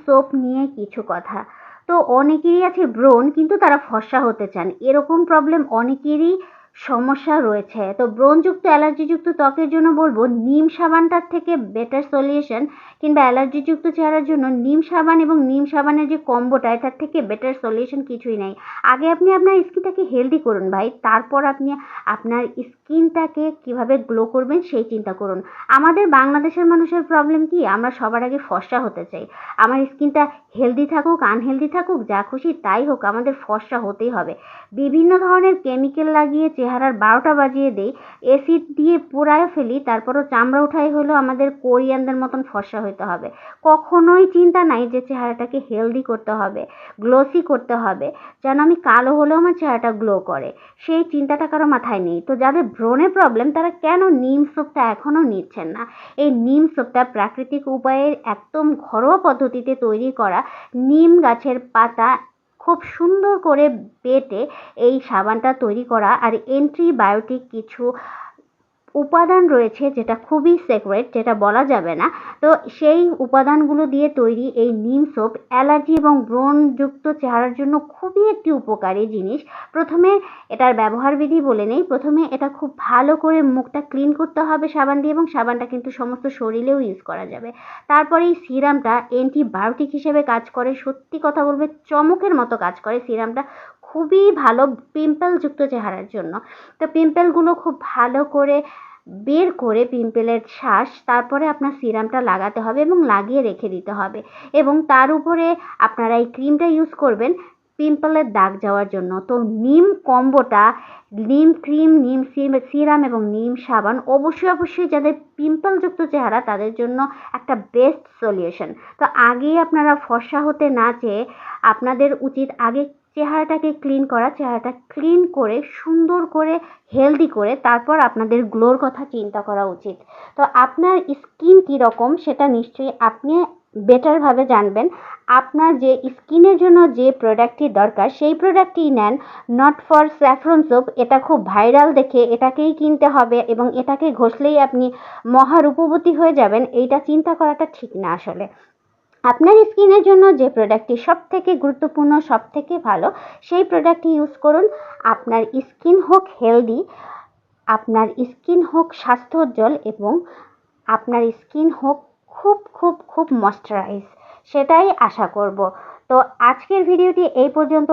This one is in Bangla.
সোপ নিয়ে কিছু কথা। তো অনেকেরই আছে ব্রণ, কিন্তু তারা ফর্সা হতে চান, এরকম প্রবলেম অনেকেরই সমস্যা রয়েছে। তো ব্রণযুক্ত অ্যালার্জিযুক্ত ত্বকের জন্য বলবো নিম সাবানটার থেকে বেটার সলিউশন, কিংবা অ্যালার্জিযুক্ত চেহারার জন্য নিম সাবান এবং নিম সাবানের যে কম্বোটা, এটার থেকে বেটার সলিউশন কিছুই নেই। আগে আপনি আপনার স্কিনটাকে হেলদি করুন ভাই, তারপর আপনি আপনার স্কিনটাকে কিভাবে গ্লো করবেন সেই চিন্তা করুন। আমাদের বাংলাদেশের মানুষের প্রবলেম কি, আমরা সবার আগে ফর্সা হতে চাই। আমার স্কিনটা হেলদি থাকুক আনহেলদি থাকুক যা খুশি তাই হোক, আমাদের ফর্সা হতেই হবে। বিভিন্ন ধরনের কেমিক্যাল লাগিয়ে চেহারার 12টা বাজিয়ে দেই, অ্যাসিড দিয়ে পোড়ায় ফেলি, তারপরও চামড়া উঠাই হলেও আমাদের কোরিয়ানদের মতন ফর্সা হতে হবে। কখনোই চিন্তা নাই যে চেহারাটাকে হেলদি করতে হবে, গ্লোসি করতে হবে, যেন আমি কালো হলেও আমার চেহারাটা গ্লো করে, সেই চিন্তাটা কারো মাথায় নেই। তো যাদের ব্রণের প্রবলেম তারা কেন নিম সোপটা এখনও নিচ্ছেন না? এই নিম সোপটা প্রাকৃতিক উপায়ে একদম ঘরোয়া পদ্ধতিতে তৈরি করা, নিম গাছের পাতা খুব সুন্দর করে বেটে এই সাবানটা তৈরি করা, আর অ্যান্টিবায়োটিক কিছু উপাদান রয়েছে যেটা খুবই সিক্রেট, যেটা বলা যাবে না। তো সেই উপাদানগুলো দিয়ে তৈরি এই নিম সোপ অ্যালার্জি এবং ব্রণযুক্ত চেহারার জন্য খুবই একটি উপকারী জিনিস। প্রথমে এটার ব্যবহার বিধি বলে নেই। প্রথমে এটা খুব ভালো করে মুখটা ক্লিন করতে হবে সাবান দিয়ে, এবং সাবানটা কিন্তু সমস্ত শরীরেও ইউজ করা যাবে। তারপরে এই সিরামটা অ্যান্টিবায়োটিক হিসেবে কাজ করে, সত্যি কথা বলবে চমকের মতো কাজ করে সিরামটা, খুবই ভালো পিম্পলযুক্ত চেহারার জন্য। তো পিম্পলগুলো খুব ভালো করে বের করে পিম্পলের শ্বাস, তারপরে আপনার সিরামটা লাগাতে হবে এবং লাগিয়ে রেখে দিতে হবে, এবং তার উপরে আপনারা এই ক্রিমটা ইউজ করবেন পিম্পলের দাগ যাওয়ার জন্য। তো নিম কম্বোটা, নিম ক্রিম, নিম সিরাম এবং নিম সাবান অবশ্যই যাদের পিম্পলযুক্ত চেহারা তাদের জন্য একটা বেস্ট সলিউশন। তো আগেই আপনারা ফর্সা হতে না চেয়ে আপনাদের উচিত আগে চেহারাটাকে ক্লিন করা, চেহারাটা ক্লিন করে সুন্দর করে হেলদি করে তারপর আপনাদের গ্লোর কথা চিন্তা করা উচিত। তো আপনার স্কিন কীরকম সেটা নিশ্চয়ই আপনি বেটারভাবে জানবেন। আপনার যে স্কিনের জন্য যে প্রোডাক্টটি দরকার সেই প্রোডাক্টটি নেন, নট ফর স্যাফরন সোপ। এটা খুব ভাইরাল দেখে এটাকেই কিনতে হবে এবং এটাকে ঘষলেই আপনি মহারূপবতী হয়ে যাবেন, এইটা চিন্তা করাটা ঠিক না। আসলে আপনার স্কিনের জন্য যে প্রোডাক্টটি সব থেকে গুরুত্বপূর্ণ, সব থেকে ভালো, সেই প্রোডাক্টটি ইউজ করুন। আপনার স্কিন হোক হেলদি, আপনার স্কিন হোক স্বাস্থ্যোজ্জ্বল, এবং আপনার স্কিন হোক খুব খুব খুব ময়েশ্চারাইজ, সেটাই আশা করব। তো আজকের ভিডিওটি এই পর্যন্ত।